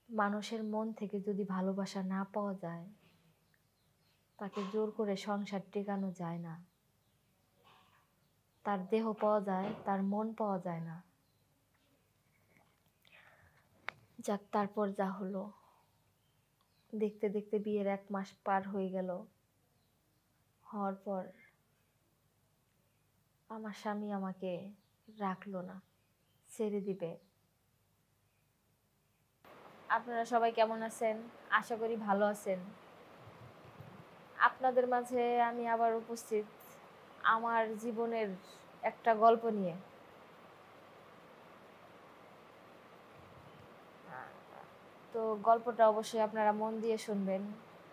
মানুষের মন থেকে যদি ভালোবাসা না পাওয়া যায়, তাকে জোর করে সংসার টেকানো যায় না। তার দেহ পাওয়া যায়, তার মন পাওয়া যায় না। যাক, তারপর যা হলো, দেখতে দেখতে বিয়ের 1 মাস পার হয়ে গেল। হওয়ার পর আমার স্বামী আমাকে রাখলো না, ছেড়ে দিবে। আপনারা সবাই কেমন আছেন? আশা করি ভালো আছেন। আপনাদের মাঝে আমি আবার উপস্থিত আমার জীবনের একটা গল্প নিয়ে। তো গল্পটা অবশ্যই আপনারা মন দিয়ে শুনবেন,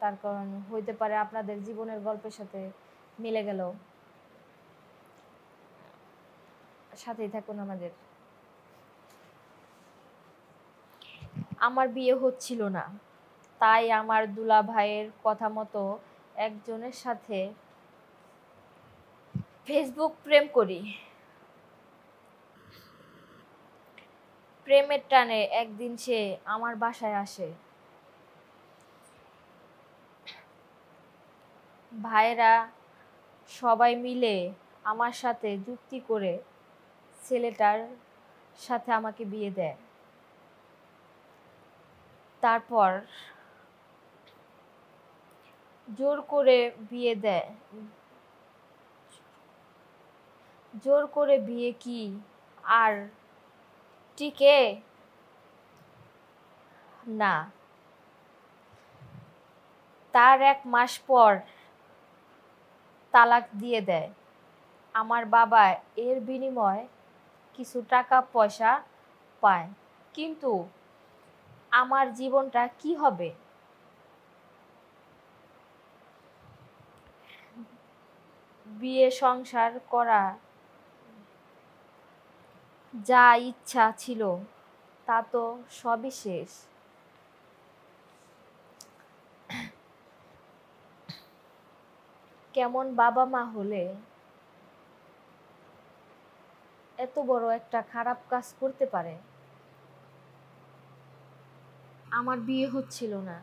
তার কারণ হইতে পারে আপনাদের জীবনের গল্পের সাথে মিলে গেল। সাথেই থাকুন আমাদের। আমার বিয়ে হচ্ছিল না, তাই আমার দুলা ভাইয়ের কথা মতো একজনের সাথে ফেসবুক প্রেম করি। প্রেমের টানে একদিন সে আমার বাসায় আসে। ভাইয়েরা সবাই মিলে আমার সাথে যুক্তি করে ছেলেটার সাথে আমাকে বিয়ে দেয়। তারপর জোর করে বিয়ে দেয়। জোর করে বিয়ে কি আর টিকে? না। তার 1 মাস পর তালাক দিয়ে দেয়। আমার বাবা এর বিনিময়ে কিছু টাকা পয়সা পায়, কিন্তু আমার জীবনটা কি হবে? বিয়ে সংসার করা যা ইচ্ছা ছিল তা তো সবই শেষ। কেমন বাবা মা হলে এত বড় একটা খারাপ কাজ করতে পারে? আমার বিয়ে হচ্ছিল না,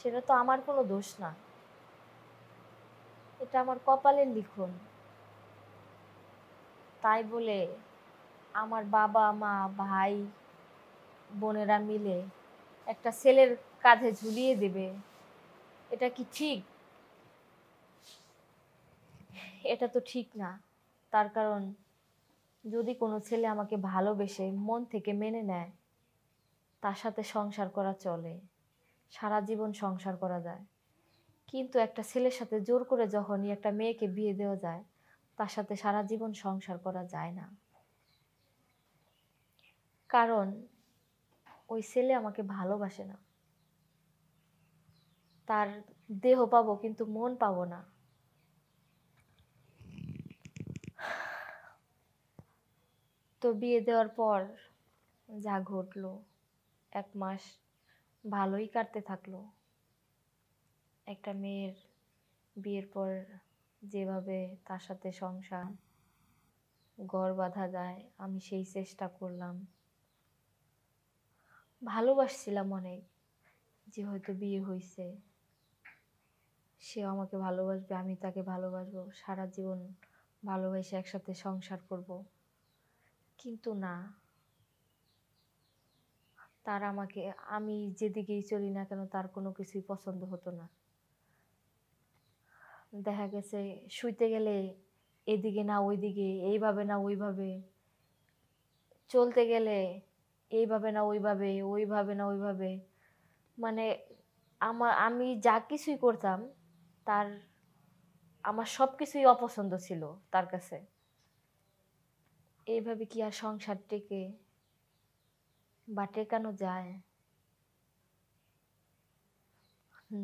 সেটা তো আমার কোনো দোষ না, এটা আমার কপালের লিখন। তাই বলে আমার বাবা মা ভাই বোনেরা মিলে একটা ছেলের কাঁধে ঝুলিয়ে দেবে, এটা কি ঠিক? এটা তো ঠিক না। তার কারণ যদি কোনো ছেলে আমাকে ভালোবেসে মন থেকে মেনে নেয়, তার সাথে সংসার করা চলে, সারা জীবন সংসার করা যায়। কিন্তু একটা ছেলের সাথে জোর করে যখনই একটা মেয়েকে বিয়ে দেওয়া যায়, তার সাথে সারা জীবন সংসার করা যায় না। কারণ ওই ছেলে আমাকে ভালোবাসে না। তার দেহ পাবো কিন্তু মন পাবো না। তো বিয়ে দেওয়ার পর যা ঘটলো, 1 মাস ভালোই কাটতে থাকলো। একটা মেয়ের বিয়ের পর যেভাবে তার সাথে সংসার ঘর বাঁধা যায়, আমি সেই চেষ্টা করলাম। ভালোবাসছিলাম অনেক, যে হয়তো বিয়ে হয়েছে, সেও আমাকে ভালোবাসবে, আমি তাকে ভালোবাসবো, সারা জীবন ভালোবেসে একসাথে সংসার করব। কিন্তু না, তার আমাকে, আমি যেদিকেই চলি না কেন তার কোনো কিছুই পছন্দ হতো না। দেখা গেছে শুইতে গেলে এদিকে না ওইদিকে, এইভাবে না ওইভাবে, চলতে গেলে এইভাবে না ওইভাবে, ওইভাবে না ওইভাবে, মানে আমি যা কিছুই করতাম তার, আমার সব কিছুই অপছন্দ ছিল তার কাছে। এইভাবে কি আর সংসার টেকে বা টেকানো যায়?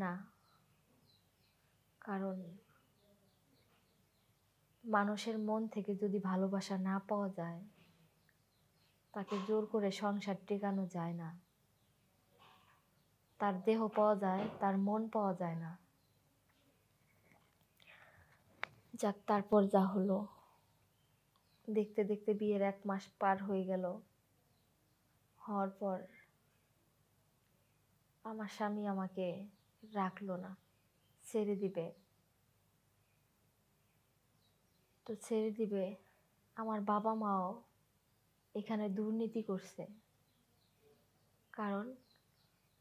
না। কারণ মানুষের মন থেকে যদি ভালোবাসা না পাওয়া যায়, তাকে জোর করে সংসার টেকানো যায় না। তার দেহ পাওয়া যায়, তার মন পাওয়া যায় না। যাক, তারপর যা হলো, দেখতে দেখতে বিয়ের 1 মাস পার হয়ে গেল। হওয়ার পর আমার স্বামী আমাকে রাখলো না, ছেড়ে দিবে। তো ছেড়ে দিবে, আমার বাবা মাও এখানে দুর্নীতি করছে। কারণ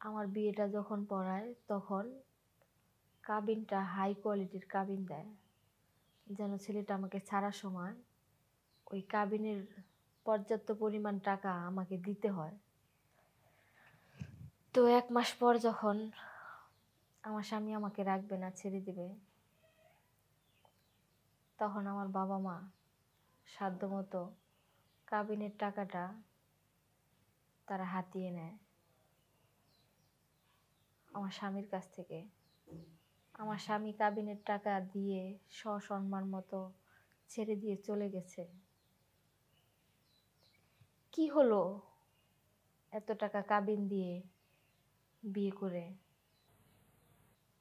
আমার বিয়েটা যখন পড়ায় তখন কাবিনটা হাই কোয়ালিটির কাবিন দেয়, যেন ছেলেটা আমাকে ছাড়ার সময় ওই কাবিনের পর্যাপ্ত পরিমাণ টাকা আমাকে দিতে হয়। তো 1 মাস পর যখন আমার স্বামী আমাকে রাখবে না, ছেড়ে দিবে, তখন আমার বাবা মা সাধ্যমতো কাবিনের টাকাটা তারা হাতিয়ে নেয় আমার স্বামীর কাছ থেকে। আমার স্বামী কাবিনের টাকা দিয়ে সসম্মান মতো ছেড়ে দিয়ে চলে গেছে। কি হলো এত টাকা কাবিন দিয়ে বিয়ে করে?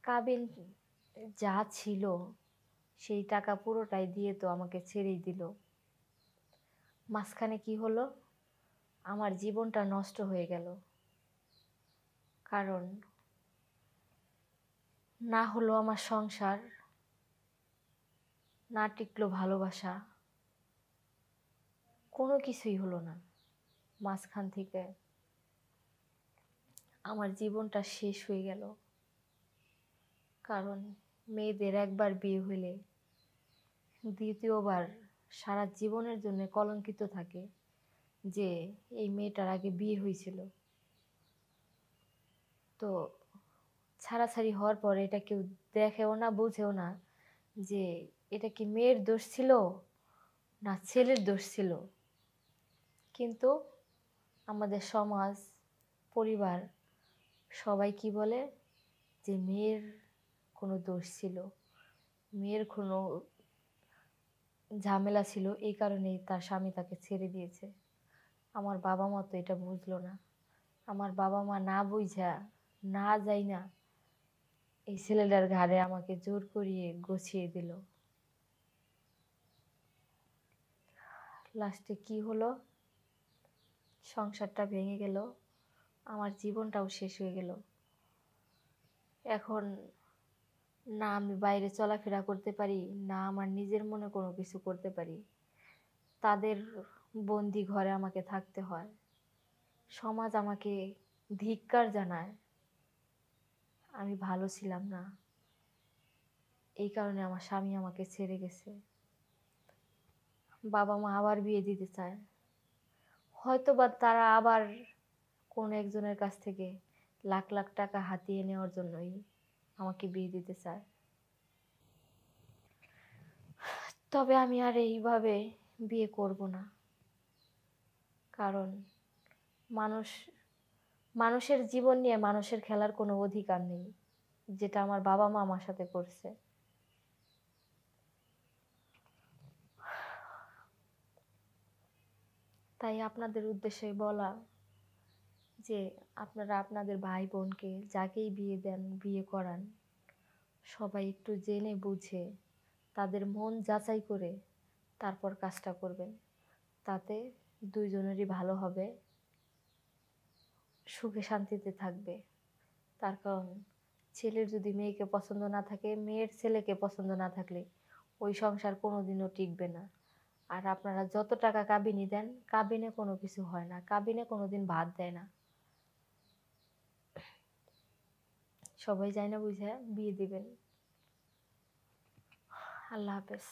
কাবিন যা ছিল সেই টাকা পুরোটাই দিয়ে তো আমাকে ছেড়েই দিল। মাঝখানে কি হলো? আমার জীবনটা নষ্ট হয়ে গেল। কারণ না হলো আমার সংসার, না টিকলো ভালোবাসা, কোনো কিছুই হলো না। মাঝখান থেকে আমার জীবনটা শেষ হয়ে গেল। কারণ মেয়েদের একবার বিয়ে হলে দ্বিতীয়বার সারা জীবনের জন্য কলঙ্কিত থাকে যে এই মেয়েটার আগে বিয়ে হয়েছিল। তো ছাড়াছাড়ি হওয়ার পরে এটা কেউ দেখেও না, বুঝেও না যে এটা কি মেয়ের দোষ ছিল না ছেলের দোষ ছিল। কিন্তু আমাদের সমাজ, পরিবার সবাই কি বলে যে মেয়ের কোনো দোষ ছিল, মেয়ের কোনো ঝামেলা ছিল, এই কারণেই তার স্বামী তাকে ছেড়ে দিয়েছে। আমার বাবা মা তো এটা বুঝলো না। আমার বাবা মা না বুঝা, না যাই না এই ছেলেটার ঘাড়ে আমাকে জোর করিয়ে গছিয়ে দিল। লাস্টে কি হলো? সংসারটা ভেঙে গেল, আমার জীবনটাও শেষ হয়ে গেল। এখন না আমি বাইরে চলাফেরা করতে পারি, না আমার নিজের মনে কোনো কিছু করতে পারি। তাদের বন্দি ঘরে আমাকে থাকতে হয়। সমাজ আমাকে ধিক্কার জানায়। আমি ভালো ছিলাম না, এই কারণে আমার স্বামী আমাকে ছেড়ে গেছে। বাবা মা আবার বিয়ে দিতে চায়, হয়তো বা তারা আবার কোন একজনের কাছ থেকে লাখ লাখ টাকা হাতিয়ে নেওয়ার জন্যই আমাকে বিয়ে দিতে চায়। তবে আমি আর এইভাবে বিয়ে করব না। কারণ মানুষ, মানুষের জীবন নিয়ে মানুষের খেলার কোনো অধিকার নেই, যেটা আমার বাবা মা আমার সাথে করছে। তাই আপনাদের উদ্দেশ্যে বলা যে আপনারা আপনাদের ভাই বোনকে যাকেই বিয়ে দেন, বিয়ে করান, সবাই একটু জেনে বুঝে তাদের মন যাচাই করে তারপর কাজটা করবেন। তাতে দুইজনেরই ভালো হবে, সুখে শান্তিতে থাকবে। তার কারণ ছেলের যদি মেয়েকে পছন্দ না থাকে, মেয়ের ছেলেকে পছন্দ না থাকলে ওই সংসার কোনোদিনও টিকবে না। আর আপনারা যত টাকা কাবিনি দেন, কাবিনে কোনো কিছু হয় না, কাবিনে কোনোদিন ভাত দেয় না। সবাই যায় না বুঝে বিয়ে দিবেন। আল্লাহ হাফেজ।